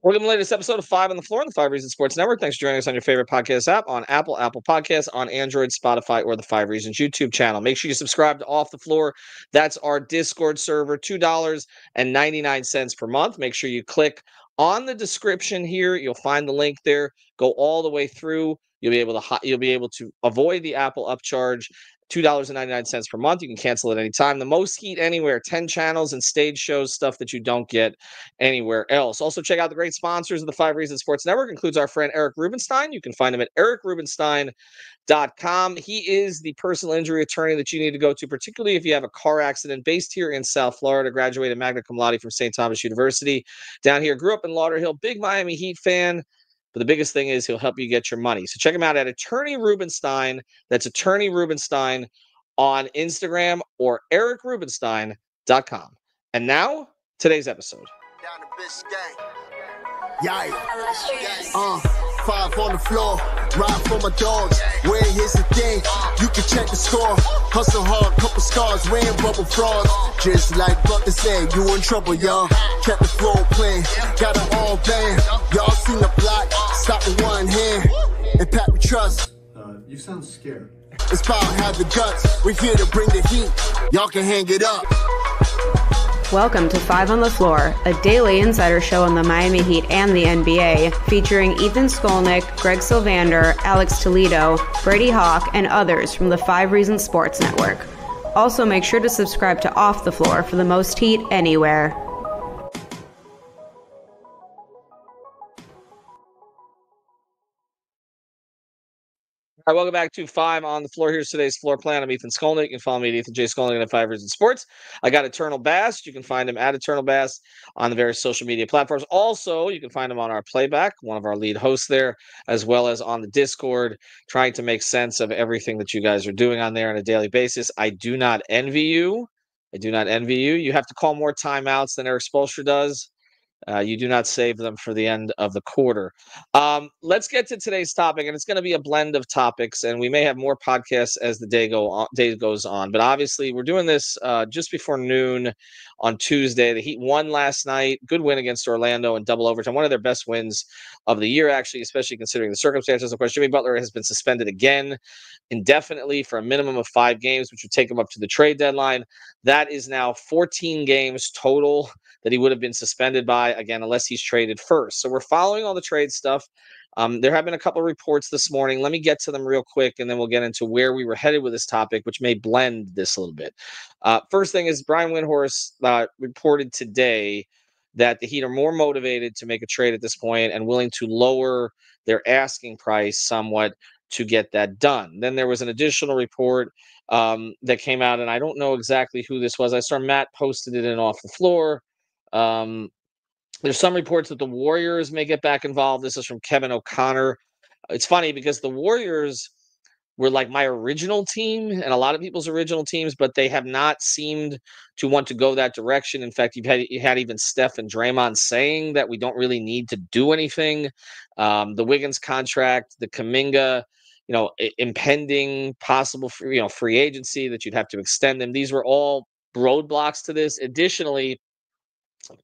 Welcome to the latest episode of Five on the Floor on the Five Reasons Sports Network. Thanks for joining us on your favorite podcast app on Apple Podcasts, on Android, Spotify, or the Five Reasons YouTube channel. Make sure you subscribe to Off the Floor. That's our Discord server, $2.99 per month. Make sure you click on the description here. You'll find the link there. Go all the way through. You'll be able to avoid the Apple upcharge. $2.99 per month. You can cancel at any time. The most heat anywhere, 10 channels and stage shows, stuff that you don't get anywhere else. Also, check out the great sponsors of the Five Reasons Sports Network, includes our friend Eric Rubenstein. You can find him at ericrubenstein.com. He is the personal injury attorney that you need to go to, particularly if you have a car accident. Based here in South Florida, graduated magna cum laude from St. Thomas University. Down here, grew up in Lauderhill, big Miami Heat fan. But the biggest thing is he'll help you get your money. So check him out at Attorney Rubenstein. That's Attorney Rubenstein on Instagram or ericrubenstein.com. And now, today's episode. Down the Biscayne. Yikes. Five on the floor, ride for my dogs. Where here's the thing, you can check the score. Hustle hard, couple scars, wearing rubber frauds. Just like Butler said, you in trouble, y'all. Kept the floor playing, got it all banned. Y'all seen the block, stop with one hand. And Pat, we trust. You sound scared. It's about have the guts, we're here to bring the heat. Y'all can hang it up. Welcome to Five on the Floor, a daily insider show on the Miami Heat and the NBA, featuring Ethan Skolnick, Greg Sylvander, Alex Toledo, Brady Hawk, and others from the Five Reasons Sports Network. Also, make sure to subscribe to Off the Floor for the most heat anywhere. All right, welcome back to Five on the Floor. Here's today's floor plan. I'm Ethan Skolnick. You can follow me at Ethan J. Skolnick at Five Reasons Sports. I got Eternal Bast. You can find him at Eternal Bast on the various social media platforms. Also, you can find him on our playback, one of our lead hosts there, as well as on the Discord, trying to make sense of everything that you guys are doing on there on a daily basis. I do not envy you. You have to call more timeouts than Eric Spoelstra does. You do not save them for the end of the quarter. Let's get to today's topic, and it's going to be a blend of topics, and we may have more podcasts as the day goes on. But obviously, we're doing this just before noon on Tuesday. The Heat won last night. Good win against Orlando in double overtime. One of their best wins of the year, actually, especially considering the circumstances. Of course, Jimmy Butler has been suspended again indefinitely for a minimum of 5 games, which would take him up to the trade deadline. That is now 14 games total that he would have been suspended by, again, unless he's traded first. So we're following all the trade stuff. There have been a couple of reports this morning. Let me get to them real quick, and then we'll get into where we were headed with this topic, which may blend this a little bit. First thing is Brian Windhorst reported today that the Heat are more motivated to make a trade at this point and willing to lower their asking price somewhat to get that done. Then there was an additional report that came out, and I don't know exactly who this was. I saw Matt posted it in Off the Floor. There's some reports that the Warriors may get back involved. This is from Kevin O'Connor. It's funny because the Warriors were like my original team and a lot of people's original teams, but they have not seemed to want to go that direction. In fact, you had even Steph and Draymond saying that we don't really need to do anything. The Wiggins contract, the Kuminga, impending possible free agency that you'd have to extend them. These were all roadblocks to this. Additionally,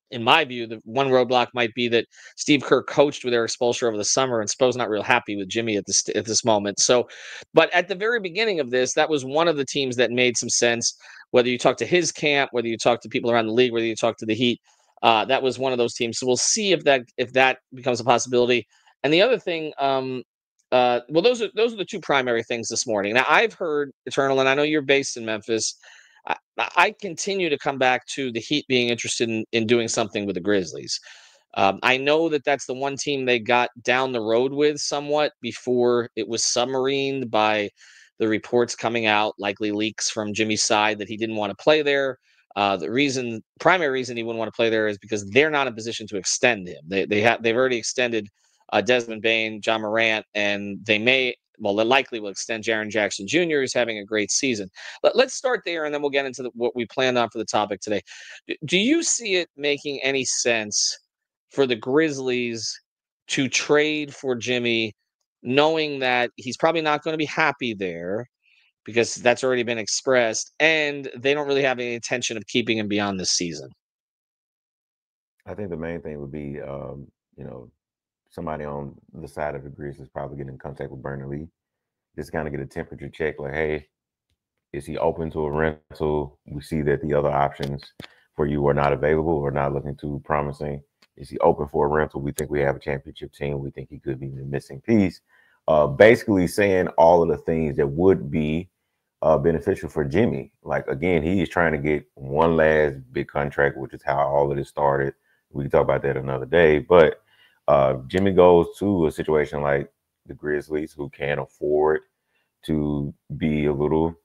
in my view, the one roadblock might be that Steve Kerr coached with Eric Spoelstra over the summer, and Spo's not real happy with Jimmy at this moment. So, but at the very beginning of this, that was one of the teams that made some sense. Whether you talk to his camp, whether you talk to people around the league, whether you talk to the Heat, that was one of those teams. So we'll see if that becomes a possibility. And the other thing, those are the two primary things this morning. Now I've heard, Eternal, and I know you're based in Memphis. I continue to come back to the Heat being interested in doing something with the Grizzlies. I know that that's the one team they got down the road with somewhat before it was submarined by the reports coming out, likely leaks from Jimmy's side that he didn't want to play there. The primary reason he wouldn't want to play there is because they're not in a position to extend him. They've already extended Desmond Bane, John Morant, and they likely will extend Jaren Jackson Jr., who's having a great season. Let's start there, and then we'll get into what we planned on for the topic today. Do you see it making any sense for the Grizzlies to trade for Jimmy, knowing that he's probably not going to be happy there because that's already been expressed, and they don't really have any intention of keeping him beyond this season? I think the main thing would be somebody on the side of the Grizzlies probably get in contact with Bernard Lee, just kind of get a temperature check, like, hey, is he open to a rental? We see that the other options for you are not available or not looking too promising. Is he open for a rental? We think we have a championship team. We think he could be the missing piece. Basically saying all of the things that would be beneficial for Jimmy. Like, again, he's trying to get one last big contract, which is how all of this started. We can talk about that another day. But Jimmy goes to a situation like the Grizzlies, who can afford to be a little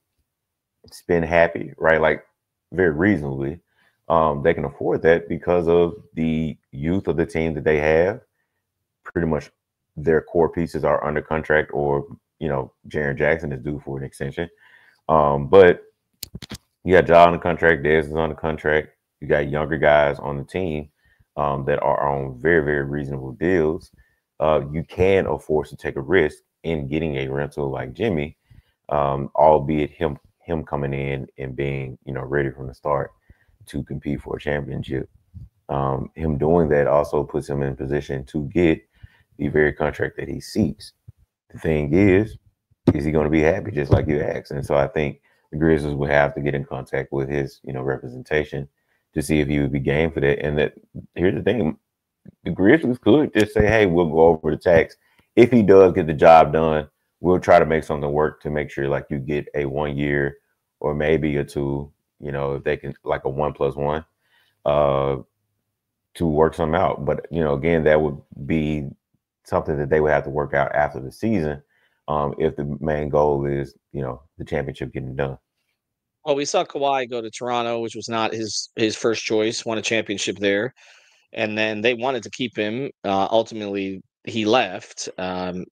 spend happy, right? Like, very reasonably. They can afford that because of the youth of the team that they have. Pretty much their core pieces are under contract, or, Jaren Jackson is due for an extension. But you got Ja on the contract, Dez is on the contract. You got younger guys on the team that are on very, very reasonable deals. You can afford to take a risk in getting a rental like Jimmy, albeit him coming in and being, ready from the start to compete for a championship. Him doing that also puts him in position to get the very contract that he seeks. The thing is he going to be happy, just like you asked? And so I think the Grizzlies would have to get in contact with his, representation to see if he would be game for that. And that, here's the thing, the Grizzlies could just say, hey, we'll go over the tax. If he does get the job done, we'll try to make something work to make sure, like, you get a 1 year or maybe a 2, if they can, like a 1+1, to work something out. But, again, that would be something that they would have to work out after the season, if the main goal is, the championship getting done. Well, we saw Kawhi go to Toronto, which was not his first choice, won a championship there. And then they wanted to keep him. Ultimately, he left.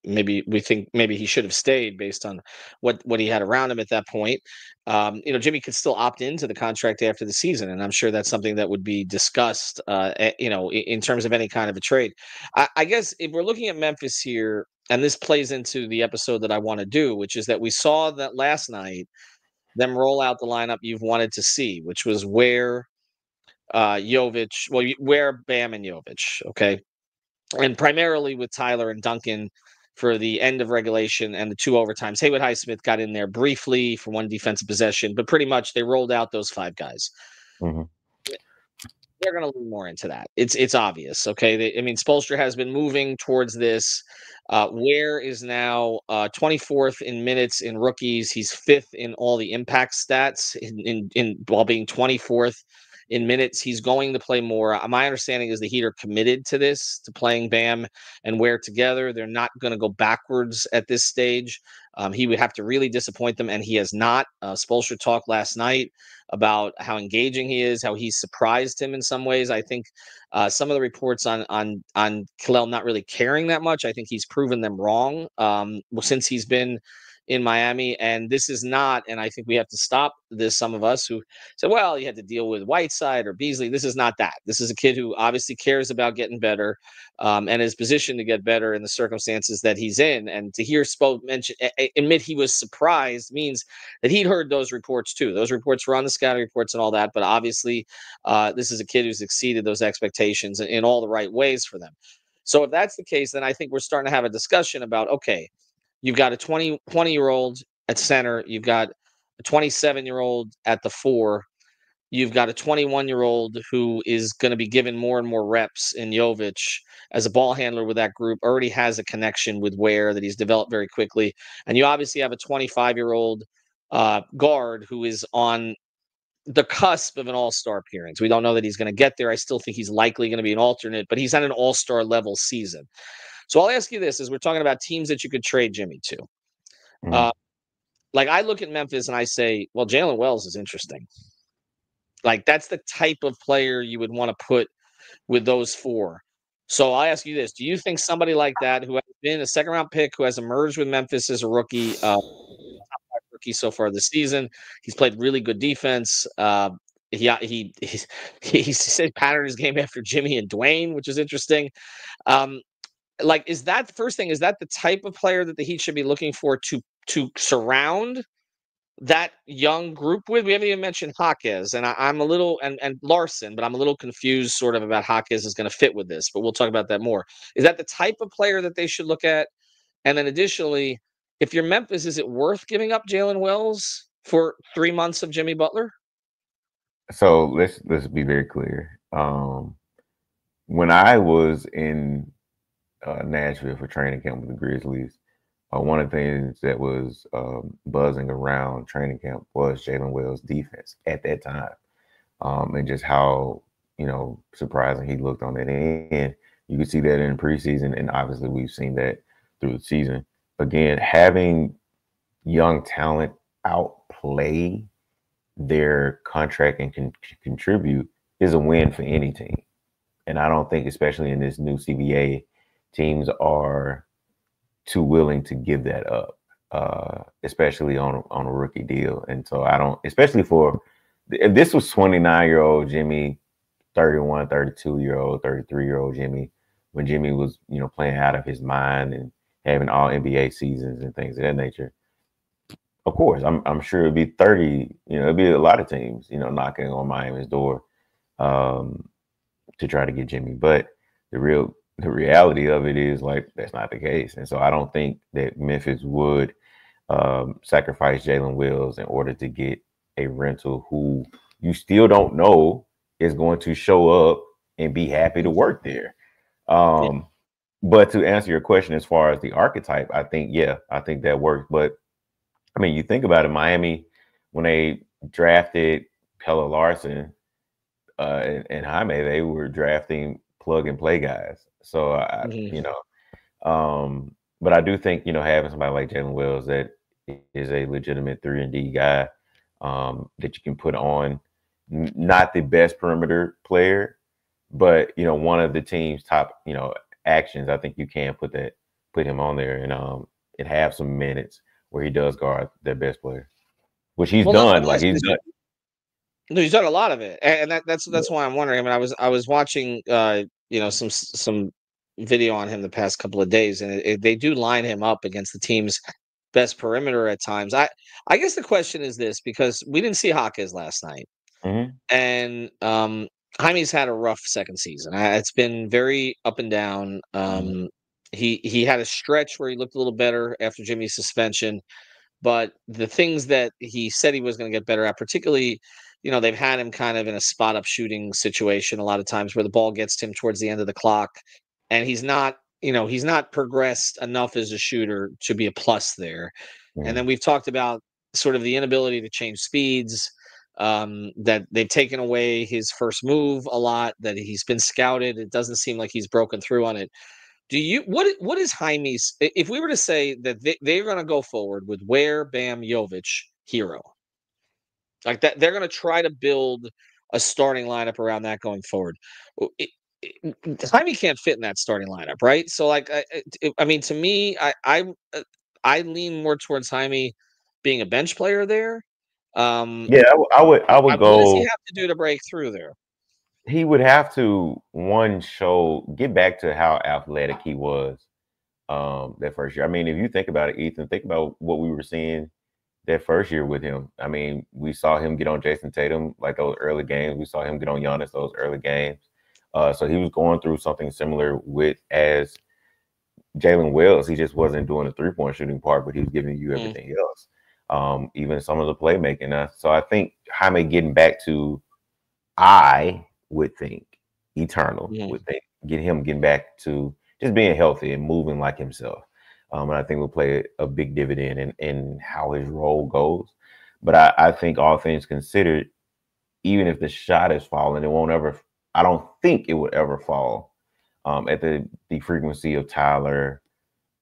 Maybe we think maybe he should have stayed based on what he had around him at that point. Jimmy could still opt into the contract after the season, and I'm sure that's something that would be discussed. In terms of any kind of a trade. I guess if we're looking at Memphis here, and this plays into the episode that I want to do, which is that we saw that last night them roll out the lineup you've wanted to see, which was Ware, Jovic, Ware, Bam, and Jovic, okay? And primarily with Tyler and Duncan for the end of regulation and the 2 overtimes. Haywood Highsmith got in there briefly for 1 defensive possession, but pretty much they rolled out those 5 guys. Mm-hmm. They're going to lean more into that. It's obvious, okay? Spoelstra has been moving towards this. Ware is now 24th in minutes in rookies. He's 5th in all the impact stats in while being 24th in minutes. He's going to play more. My understanding is the Heat are committed to this, to playing Bam and Ware together. They're not going to go backwards at this stage. He would have to really disappoint them, and he has not. Spoelstra talked last night about how engaging he is, how he surprised him in some ways. I think some of the reports on Kel'el not really caring that much, I think he's proven them wrong since he's been in Miami. And this is not, and I think we have to stop this, some of us who say, well, you had to deal with Whiteside or Beasley. This is not that. This is a kid who obviously cares about getting better and is positioned to get better in the circumstances that he's in. And to hear Spo admit he was surprised means that he'd heard those reports too. Those reports were on the scouting reports and all that, but obviously this is a kid who's exceeded those expectations in all the right ways for them. So if that's the case, then I think we're starting to have a discussion about, okay, you've got a 20-year-old at center. You've got a 27-year-old at the 4. You've got a 21-year-old who is going to be given more and more reps in Jovic as a ball handler with that group, already has a connection with Ware that he's developed very quickly. And you obviously have a 25-year-old guard who is on the cusp of an all-star appearance. We don't know that he's going to get there. I still think he's likely going to be an alternate, but he's at an all-star level season. So I'll ask you this as we're talking about teams that you could trade Jimmy to. Mm-hmm. Like, I look at Memphis and I say, well, Jalen Wells is interesting. Like, that's the type of player you would want to put with those 4. So I'll ask you this. Do you think somebody like that, who has been a second-round pick, who has emerged with Memphis as a rookie, top 5 rookie so far this season, he's played really good defense. He said patterned his game after Jimmy and Dwayne, which is interesting. Like, is that the first thing? Is that the type of player that the Heat should be looking for to surround that young group with? We haven't even mentioned Jaquez, and I'm a little and Larson, but I'm a little confused sort of about Jaquez is going to fit with this. But we'll talk about that more. Is that the type of player that they should look at? And then additionally, if you're Memphis, is it worth giving up Jalen Wells for 3 months of Jimmy Butler? So let's be very clear. When I was in Nashville for training camp with the Grizzlies, one of the things that was buzzing around training camp was Jalen Wells' defense at that time, and just how surprising he looked on that end. You could see that in preseason, and obviously we've seen that through the season. Again, having young talent outplay their contract and can contribute is a win for any team. And I don't think, especially in this new CBA, teams are too willing to give that up, especially on a rookie deal. And so I don't, especially if this was 29-year-old Jimmy, 31, 32-year-old, 33-year-old Jimmy, when Jimmy was, playing out of his mind and having all NBA seasons and things of that nature. Of course, I'm sure it'd be 30. It'd be a lot of teams, knocking on Miami's door to try to get Jimmy. But the reality of it is, like, that's not the case. And so I don't think that Memphis would sacrifice Jalen Wells in order to get a rental who you still don't know is going to show up and be happy to work there. But to answer your question, as far as the archetype, I think that works. But I mean, you think about it, Miami, when they drafted Kel'el Larson and Jaime, they were drafting plug and play guys. So, but I do think, having somebody like Jalen Wells that is a legitimate 3-and-D guy that you can put on, not the best perimeter player, but, one of the team's top, actions, I think you can put him on there and have some minutes where he does guard their best player, which he's done. Like, he's done. No, he's done a lot of it, and that's why I'm wondering. I mean, I was watching, some video on him the past couple of days, and they do line him up against the team's best perimeter at times. I guess the question is this, because we didn't see Jaquez last night, and Jaime's had a rough second season. It's been very up and down. He had a stretch where he looked a little better after Jimmy's suspension, but the things that he said he was going to get better at, particularly, they've had him kind of in a spot up shooting situation a lot of times where the ball gets to him towards the end of the clock, and he's not progressed enough as a shooter to be a plus there. And then we've talked about sort of the inability to change speeds, that they've taken away his first move a lot, that he's been scouted. It doesn't seem like he's broken through on it. What is Jaime's, if we were to say that they're going to go forward with Ware, Bam, Jovic, Herro, like that, they're going to try to build a starting lineup around that going forward. Jaime can't fit in that starting lineup, right? So, like, I mean, to me, I lean more towards Jaime being a bench player there. Yeah, I would go. What does he have to do to break through there? He would have to get back to how athletic he was that first year. I mean, if you think about it, Ethan, think about what we were seeing that first year with him. I mean, we saw him get on Jason Tatum like those early games. We saw him get on Giannis those early games. So he was going through something similar as Jalen Wells. He just wasn't doing the 3-point shooting part, but he was giving you everything else, even some of the playmaking. So I think Jaime getting back to, I would think, Eternal would think, getting back to just being healthy and moving like himself. And I think will play a big dividend in how his role goes. But I think, all things considered, even if the shot is falling, I don't think it would ever fall at the frequency of Tyler,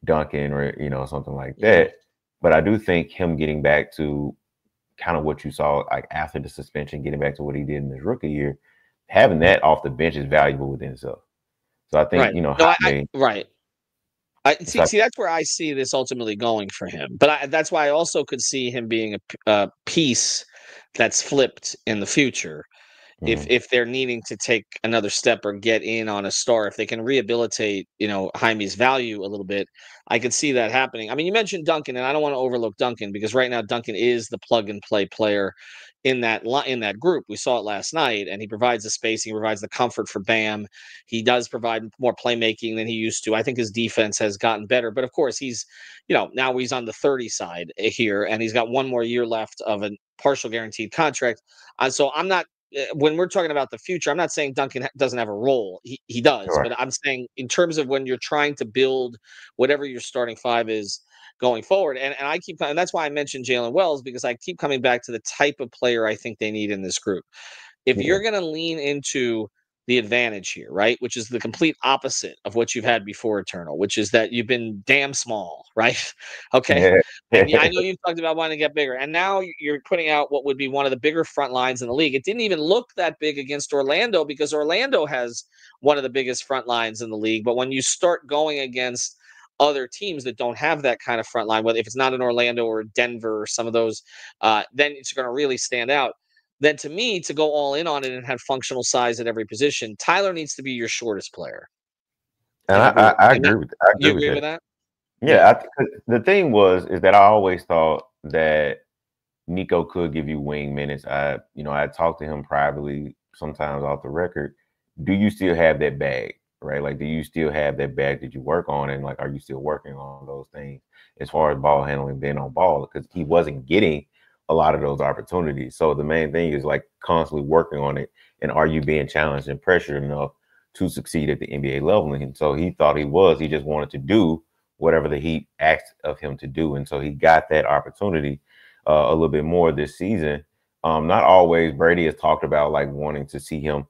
Duncan, or something like that. But I do think him getting back to kind of what you saw, like, after the suspension, getting back to what he did in his rookie year, having that off the bench is valuable within itself. So I think, see, that's where I see this ultimately going for him. But that's why I also could see him being a piece that's flipped in the future. If they're needing to take another step or get in on a star, if they can rehabilitate, Jaime's value a little bit, I could see that happening. I mean, you mentioned Duncan, and I don't want to overlook Duncan because right now Duncan is the plug and play player in that group. We saw it last night, and he provides the spacing, he provides the comfort for Bam. He does provide more playmaking than he used to. I think his defense has gotten better, but of course he's, now he's on the 30 side here, and he's got one more year left of a partial guaranteed contract. So I'm not. When we're talking about the future, I'm not saying Duncan doesn't have a role. He does, Sure. but I'm saying in terms of when you're trying to build whatever your starting five is going forward, and and that's why I mentioned Jalen Wells, because I keep coming back to the type of player I think they need in this group. If Yeah. you're going to lean into the advantage here, right, which is the complete opposite of what you've had before Eternal, which is that you've been damn small, right? Okay. Yeah. And I know you've talked about wanting to get bigger, and now you're putting out what would be one of the bigger front lines in the league. It didn't even look that big against Orlando because Orlando has one of the biggest front lines in the league. But when you start going against other teams that don't have that kind of front line, whether if it's not in Orlando or Denver or some of those, then it's going to really stand out. Then to me, to go all in on it and have functional size at every position, Tyler needs to be your shortest player. And I agree with that. I You agree agree with with that. that? Yeah, the thing is that I always thought that Nico could give you wing minutes. I talked to him privately, sometimes off the record. Do you still have that bag, right? Like, do you still have that bag that you work on, and like, are you still working on those things as far as ball handling, being on ball? Because he wasn't getting a lot of those opportunities. So the main thing is like constantly working on it, and are you being challenged and pressured enough to succeed at the NBA level? And so he thought he was. He just wanted to do whatever the Heat asked of him to do, and so he got that opportunity a little bit more this season. Not always. Brady has talked about like wanting to see him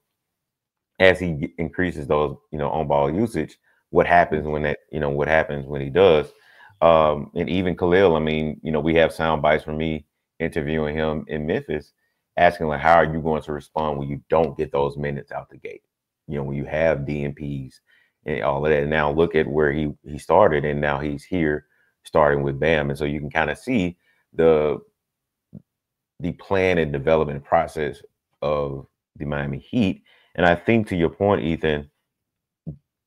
as he increases those, on ball usage. What happens when what happens when he does? And even Kel'el, I mean, we have sound bites from me interviewing him in Memphis, asking like, how are you going to respond when you don't get those minutes out the gate? When you have DNPs and all of that. And now look at where he started, and now he's here starting with Bam. And so you can kind of see the plan and development process of the Miami Heat. And I think to your point, Ethan,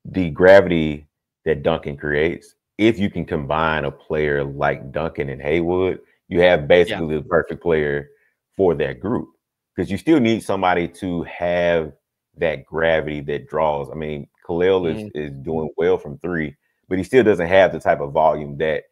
the gravity that Duncan creates, if you can combine a player like Duncan and Haywood, you have basically the perfect player for that group, because you still need somebody to have that gravity that draws. I mean, Kel'el is doing well from three, but he still doesn't have the type of volume that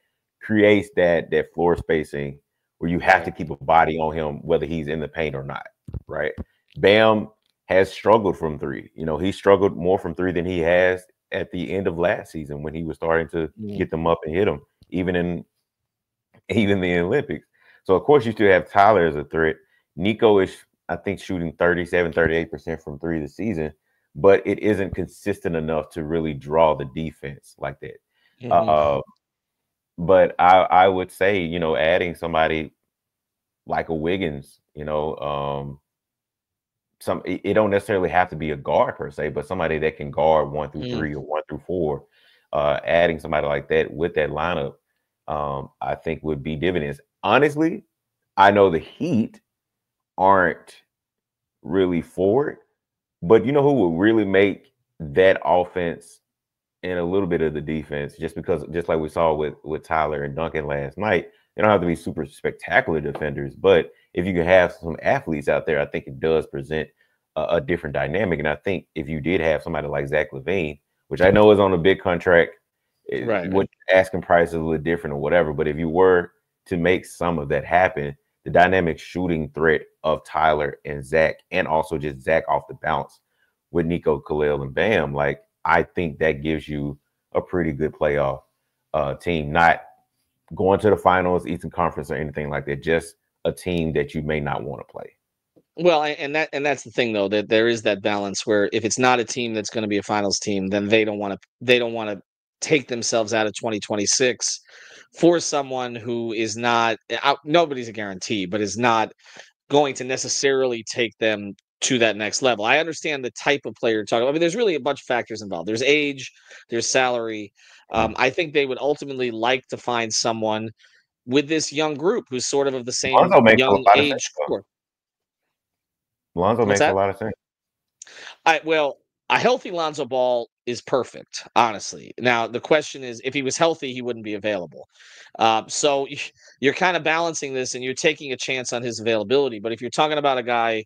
creates that floor spacing where you have to keep a body on him, whether he's in the paint or not, right? Bam has struggled from three. He struggled more from three than he has at the end of last season when he was starting to get them up and hit them, even in the Olympics. So, of course, you still have Tyler as a threat. Nico is, I think, shooting 37, 38% from three this season, but it isn't consistent enough to really draw the defense like that. But I would say, adding somebody like a Wiggins, it don't necessarily have to be a guard per se, but somebody that can guard 1 through 3 or 1 through 4. Adding somebody like that with that lineup, I think would be dividends. Honestly, I know the Heat aren't really for it, but you know who would really make that offense and a little bit of the defense, just like we saw with Tyler and Duncan last night, they don't have to be super spectacular defenders, but if you can have some athletes out there, I think it does present a different dynamic. And I think if you did have somebody like Zach LaVine, which I know is on a big contract, what asking price is a little different or whatever, but if you were to make some of that happen, the dynamic shooting threat of Tyler and Zach, and also just Zach off the bounce with Nico, Kel'el, and Bam, like, I think that gives you a pretty good playoff team, not going to the finals, Eastern Conference, or anything like that. Just a team that you may not want to play. Well, and that's the thing, though, that there is that balance where if it's not a team that's going to be a finals team, then they don't want to take themselves out of 2026 for someone who is not. Nobody's a guarantee, but is not going to necessarily take them to that next level. I understand the type of player you're talking about. I mean, there's really a bunch of factors involved. There's age, there's salary. I think they would ultimately like to find someone with this young group who's sort of the same young age group. Lonzo What's makes a that? lot of sense. Well, a healthy Lonzo Ball is perfect, honestly. Now, the question is, if he was healthy, he wouldn't be available. So you're kind of balancing this and you're taking a chance on his availability. But if you're talking about a guy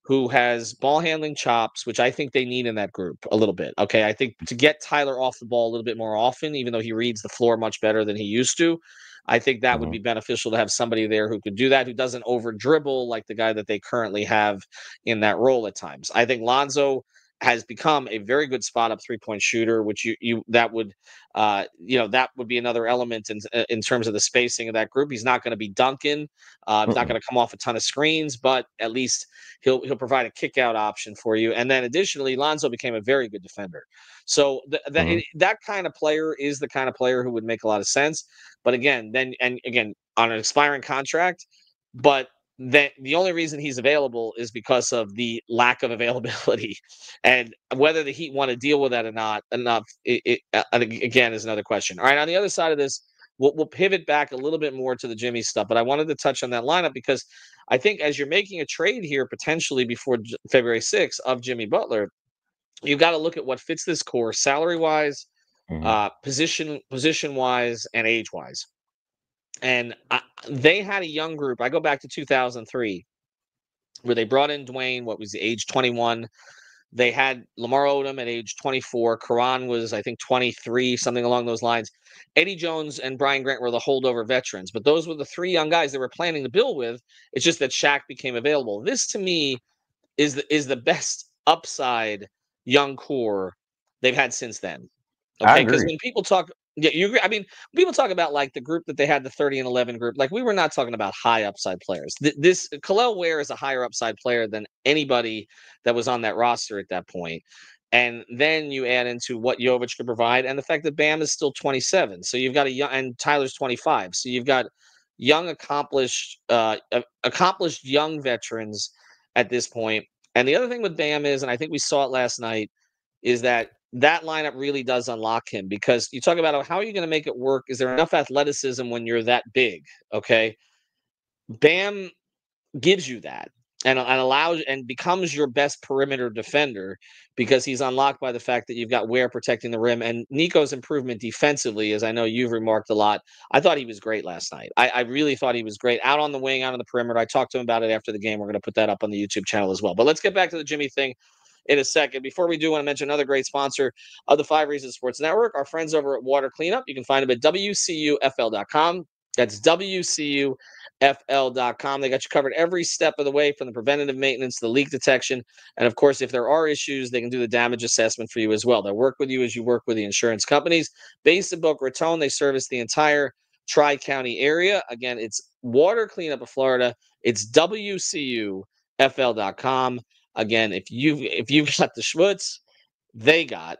who has ball handling chops, which I think they need in that group a little bit. Okay. I think to get Tyler off the ball a little bit more often, even though he reads the floor much better than he used to, I think that would be beneficial to have somebody there who could do that, who doesn't over dribble like the guy that they currently have in that role at times. I think Lonzo has become a very good spot up 3-point shooter, which you that would that would be another element in terms of the spacing of that group. He's not going to be dunking, he's not going to come off a ton of screens, but at least he'll provide a kick out option for you. And then additionally, Lonzo became a very good defender. So that kind of player is the kind of player who would make a lot of sense. But again, on an expiring contract, but that the only reason he's available is because of the lack of availability, and whether the Heat want to deal with that or not enough, again is another question. All right, on the other side of this, we'll pivot back a little bit more to the Jimmy stuff, but I wanted to touch on that lineup because I think as you're making a trade here potentially before February 6th of Jimmy Butler, you've got to look at what fits this core salary wise, position wise, and age wise. And they had a young group. I go back to 2003, where they brought in Dwayne, what was the age 21. They had Lamar Odom at age 24. Karan was, I think, 23, something along those lines. Eddie Jones and Brian Grant were the holdover veterans, but those were the three young guys they were planning to build with. It's just that Shaq became available. This, to me, is the best upside young core they've had since then. I Okay, because agree. when people talk, yeah, you agree. I mean, people talk about like the group that they had, the 30 and 11 group. Like we were not talking about high upside players. This Kel'el Ware is a higher upside player than anybody that was on that roster at that point. And then you add into what Jovic could provide, and the fact that Bam is still 27. So you've got a young, and Tyler's 25. So you've got young, accomplished young veterans at this point. And the other thing with Bam is, and I think we saw it last night, is that lineup really does unlock him, because you talk about how are you going to make it work? Is there enough athleticism when you're that big? Okay. Bam gives you that and allows and becomes your best perimeter defender, because he's unlocked by the fact that you've got Ware protecting the rim, and Nico's improvement defensively, as I know you've remarked a lot. I thought he was great last night. I really thought he was great out on the wing, out on the perimeter. I talked to him about it after the game. We're going to put that up on the YouTube channel as well. But let's get back to the Jimmy thing in a second. Before we do, want to mention another great sponsor of the 5 Reasons Sports Network, our friends over at Water Cleanup. You can find them at WCUFL.com. That's WCUFL.com. They got you covered every step of the way, from the preventative maintenance, the leak detection, and of course, if there are issues, they can do the damage assessment for you as well. They'll work with you as you work with the insurance companies. Based in Boca Raton, they service the entire Tri-County area. Again, it's Water Cleanup of Florida. It's WCUFL.com. Again, if you've got the schmutz, they got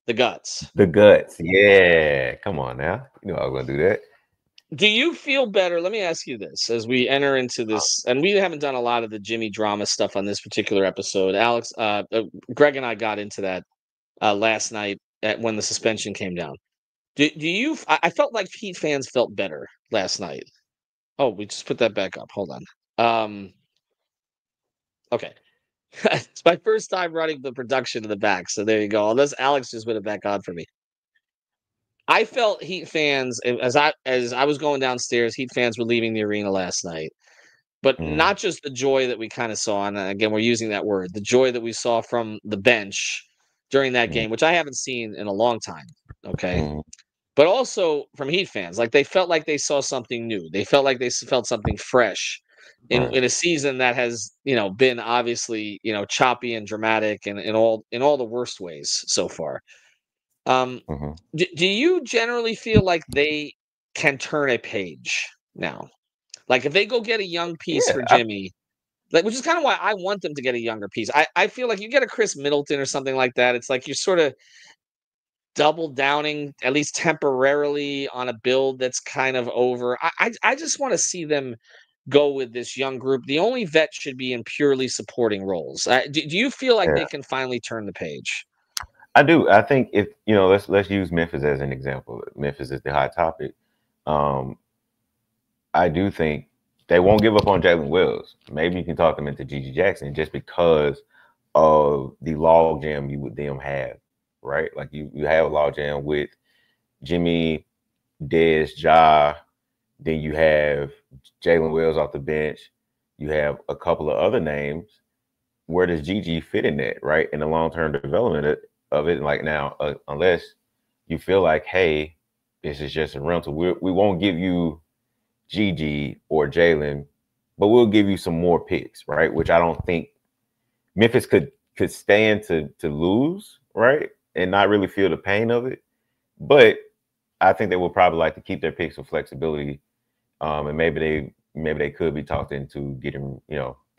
the guts. The guts. Yeah. Come on now. You know I was gonna do that. Do you feel better? Let me ask you this as we enter into this, and we haven't done a lot of the Jimmy drama stuff on this particular episode. Alex, Greg and I got into that last night when the suspension came down. Do you? I felt like Heat fans felt better last night. Oh, we just put that back up. Hold on. Okay. It's my first time running the production in the back, so there you go. Unless Alex just put it back on for me. I felt Heat fans as I was going downstairs. Heat fans were leaving the arena last night, but not just the joy that we kind of saw. And again, we're using that word, the joy that we saw from the bench during that game, which I haven't seen in a long time. Okay. But also from Heat fans, like they felt like they saw something new. They felt like they felt something fresh in a season that has, been obviously, choppy and dramatic and in all the worst ways so far. Do you generally feel like they can turn a page now? Like if they go get a young piece for Jimmy, which is kind of why I want them to get a younger piece. I feel like you get a Chris Middleton or something like that. It's like you're sort of double downing, at least temporarily, on a build that's kind of over. I just want to see them go with this young group. The only vet should be in purely supporting roles. Do you feel like they can finally turn the page? I do. I think if let's use Memphis as an example. Memphis is the hot topic. I do think they won't give up on Jalen Wells. Maybe you can talk them into Gigi Jackson just because of the logjam you would them have, right? Like you have a logjam with Jimmy, Dez, Ja. Then you have Jalen Wells off the bench. You have a couple of other names. Where does Gigi fit in that, right? In the long-term development of it, like now, unless you feel like, hey, this is just a rental, we won't give you Gigi or Jalen, but we'll give you some more picks, right? Which I don't think Memphis could stand to lose, right? And not really feel the pain of it. But I think they would probably like to keep their picks for flexibility. And maybe they could be talked into getting,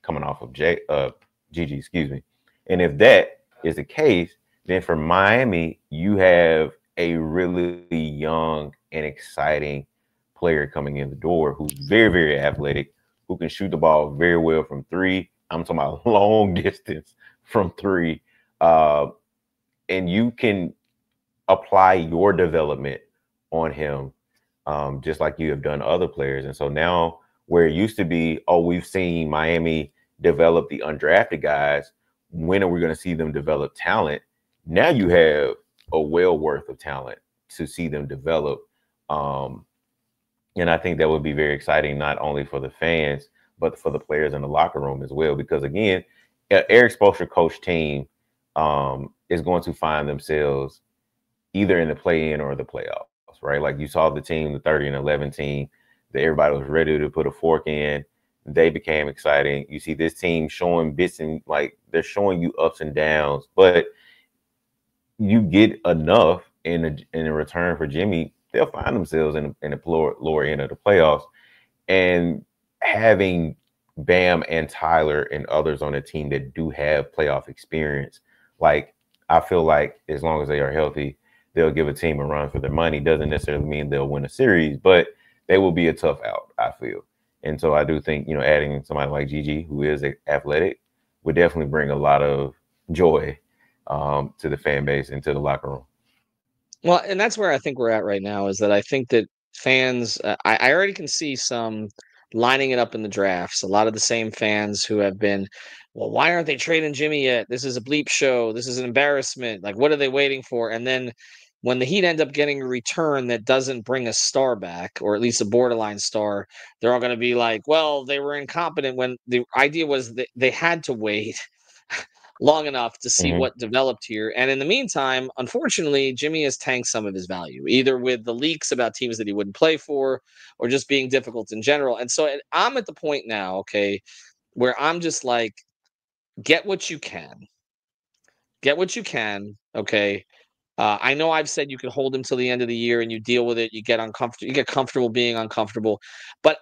coming off of Gigi, excuse me. And if that is the case, then for Miami, you have a really young and exciting player coming in the door who's very, very athletic, who can shoot the ball very well from three. I'm talking about long distance from three. And you can apply your development on him, just like you have done other players. And so now where it used to be, we've seen Miami develop the undrafted guys. When are we going to see them develop talent? Now you have a well worth of talent to see them develop. And I think that would be very exciting, not only for the fans, but for the players in the locker room as well. Because again, Eric Spoelstra coach team is going to find themselves either in the play-in or the playoffs, right? Like you saw the team, the 30-11 team, that everybody was ready to put a fork in. They became exciting. You see this team showing bits and like they're showing you ups and downs, but you get enough in return for Jimmy, they'll find themselves in the lower end of the playoffs. And having Bam and Tyler and others on the team that do have playoff experience, like I feel like as long as they are healthy, they'll give a team a run for their money. Doesn't necessarily mean they'll win a series, but they will be a tough out, I feel. And so I do think, adding somebody like Gigi, who is athletic, would definitely bring a lot of joy to the fan base and to the locker room. Well, and that's where I think we're at right now, is that I think that fans, I already can see some lining it up in the drafts. A lot of the same fans who have been, well, why aren't they trading Jimmy yet? This is a bleep show. This is an embarrassment. Like, what are they waiting for? And then when the Heat end up getting a return that doesn't bring a star back, or at least a borderline star, they're all going to be like, well, they were incompetent, when the idea was that they had to wait long enough to see what developed here. And in the meantime, unfortunately, Jimmy has tanked some of his value, either with the leaks about teams that he wouldn't play for or just being difficult in general. And so I'm at the point now, okay, where I'm just like, get what you can. Get what you can, okay? I know I've said you can hold him till the end of the year and you deal with it. You get uncomfortable. You get comfortable being uncomfortable. But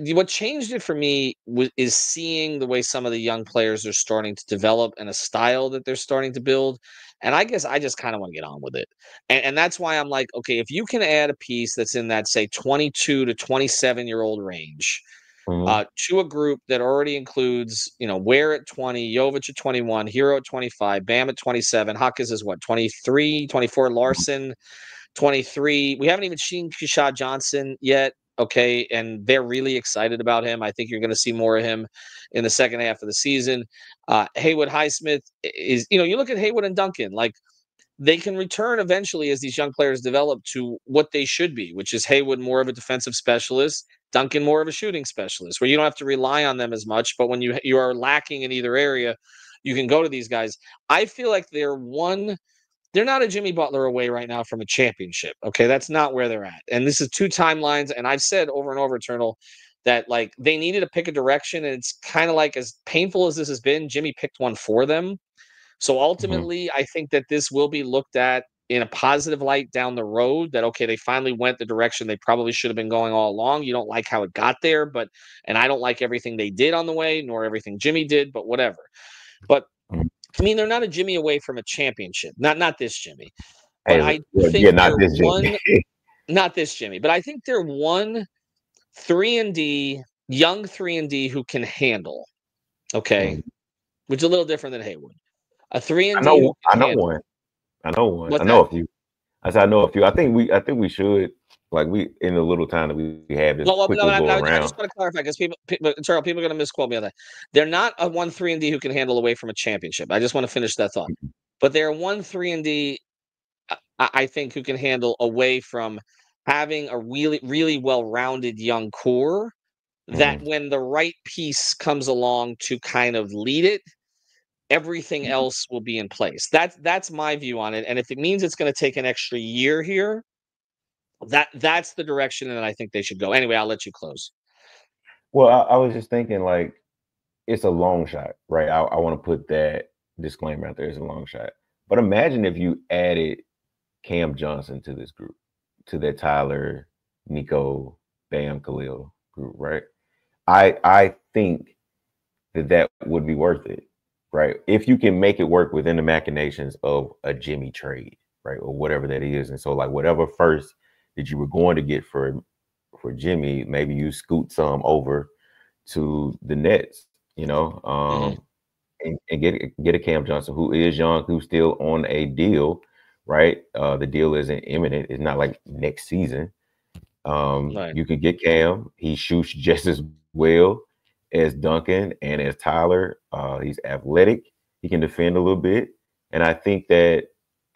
what changed it for me is seeing the way some of the young players are starting to develop and a style that they're starting to build. And I guess I just kind of want to get on with it. And that's why I'm like, okay, if you can add a piece that's in that, say, 22 to 27-year-old range, to a group that already includes, Ware at 20, Jovic at 21, Herro at 25, Bam at 27, Huckins is what, 23, 24, Larson, 23. We haven't even seen Keyshawn Johnson yet, okay, and they're really excited about him. I think you're going to see more of him in the second half of the season. Haywood Highsmith is, you look at Haywood and Duncan, like, they can return eventually as these young players develop to what they should be, which is Haywood more of a defensive specialist, Duncan more of a shooting specialist, where you don't have to rely on them as much. But when you are lacking in either area, you can go to these guys. I feel like they're not a Jimmy Butler away right now from a championship. Okay, that's not where they're at. And this is two timelines. And I've said over and over, Eternal, that like they needed to pick a direction. And it's kind of like, as painful as this has been, Jimmy picked one for them. So ultimately, I think that this will be looked at in a positive light down the road, that, okay, they finally went the direction they probably should have been going all along. You don't like how it got there, and I don't like everything they did on the way, nor everything Jimmy did, but whatever. But I mean, they're not a Jimmy away from a championship. Not this Jimmy. But I think not this Jimmy. Not this Jimmy. But I think they're one 3-and-D, young 3-and-D who can handle. Okay. Which is a little different than Haywood. A 3-and-D. I know one. I know a few. I said I know a few. I think we should Like we in the little time that we have, just Well, no, quickly go I around. just want to clarify because Terrell, people are going to misquote me on that. They're not a 1-3-D who can handle away from a championship. I just want to finish that thought. But they're 1-3-D, I think, who can handle away from having a really, really well-rounded young core that when the right piece comes along to kind of lead it, everything else will be in place. That's my view on it. And if it means it's going to take an extra year here, that's the direction that I think they should go. Anyway, I'll let you close. Well, I was just thinking, like, it's a long shot, right? I want to put that disclaimer out there. It's a long shot. But imagine if you added Cam Johnson to this group, to that Tyler, Nico, Bam, Kel'el group, right? I think that would be worth it, right? If you can make it work within the machinations of a Jimmy trade, right, or whatever that is. And so, like, whatever first that you were going to get for Jimmy, maybe you scoot some over to the Nets, you know, and get a Cam Johnson who is young, who's still on a deal, right? The deal isn't imminent; it's not like next season. Right. You could get Cam. He shoots just as well as Duncan and as Tyler. He's athletic. He can defend a little bit, and I think that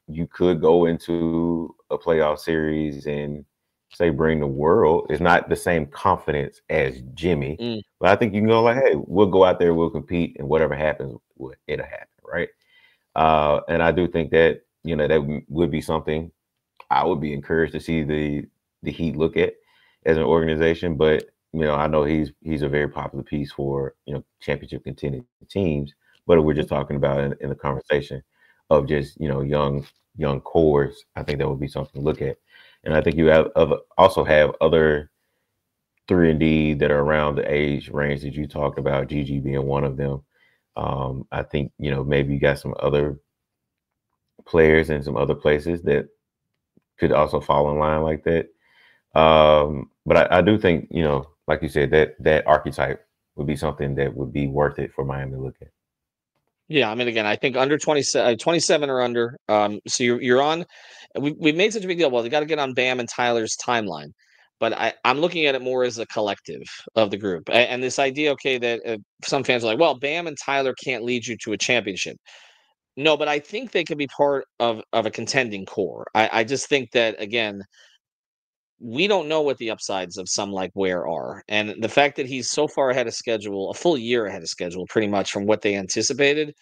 you could go into a playoff series and say bring the world. It's not the same confidence as Jimmy, but I think you can go like, hey, we'll go out there, we'll compete, and whatever happens, it'll happen, right? And I do think that, you know, that would be something I would be encouraged to see the Heat look at as an organization. But, you know, I know he's a very popular piece for, you know, championship contending teams. But we're just talking about in the conversation of just, you know, young cores. I think that would be something to look at. And I think you also have other 3-and-D that are around the age range that you talked about, GG being one of them. I think, you know, maybe you got some other players in some other places that could also fall in line like that. But I do think, you know, like you said, that archetype would be something that would be worth it for Miami to look at. Yeah, I mean, again, I think under 27 or under. So you're on. We made such a big deal. Well, you got to get on Bam and Tyler's timeline, but I'm looking at it more as a collective of the group, and this idea, okay, that some fans are like, well, Bam and Tyler can't lead you to a championship. No, but I think they could be part of a contending core. I just think that, again, we don't know what the upsides of some like Ware are, and the fact that he's so far ahead of schedule, a full year ahead of schedule, pretty much from what they anticipated,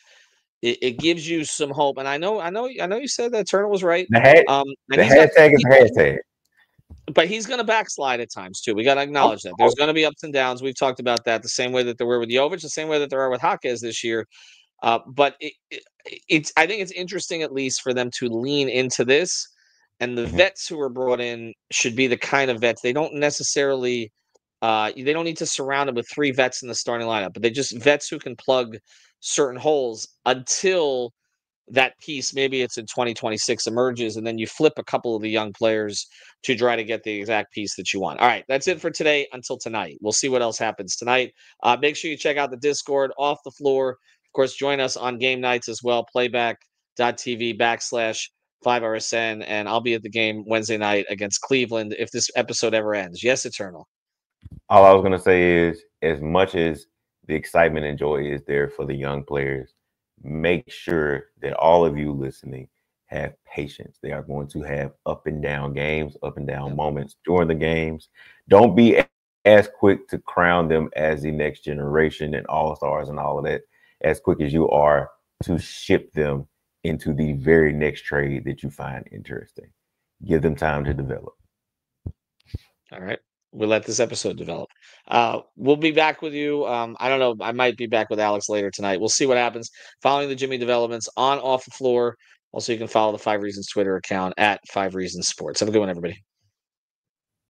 it gives you some hope. And I know you said that Turner was right. The And he's got, hashtag is hashtag. but he's going to backslide at times too. We got to acknowledge that there's going to be ups and downs. We've talked about that the same way that there were with Jovic, the same way that there are with Jaquez this year. But it's I think it's interesting, at least for them to lean into this. And the vets who are brought in should be the kind of vets they don't necessarily. They don't need to surround them with 3 vets in the starting lineup, but they just vets who can plug certain holes until that piece, maybe it's in 2026, emerges, and then you flip a couple of the young players to try to get the exact piece that you want. All right, that's it for today until tonight. We'll see what else happens tonight. Make sure you check out the Discord, Off the Floor. Of course, join us on game nights as well, playback.tv/5RSN, and I'll be at the game Wednesday night against Cleveland if this episode ever ends. Yes, Eternal. All I was going to say is, as much as the excitement and joy is there for the young players, make sure that all of you listening have patience. They are going to have up and down games, up and down moments during the games. Don't be as quick to crown them as the next generation and all-stars and all of that, as quick as you are to ship them into the very next trade that you find interesting. Give them time to develop. All right. We'll let this episode develop. We'll be back with you. I don't know. I might be back with Alex later tonight. We'll see what happens. Following the Jimmy developments on Off the Floor. Also, you can follow the 5 Reasons Twitter account at 5 Reasons Sports. Have a good one, everybody.